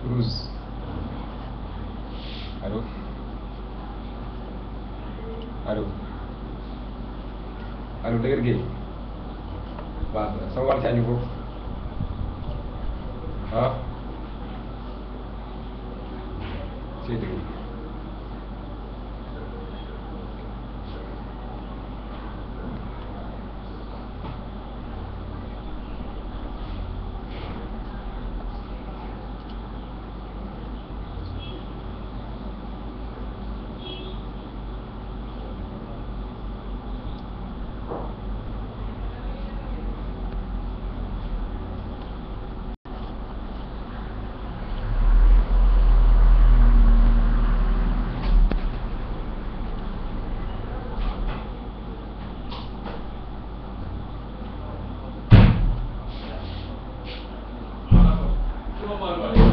Cruz. Allo allo allo dëgër géey waaw sama wàll ci añu foofu ah c'est dëgg Come on,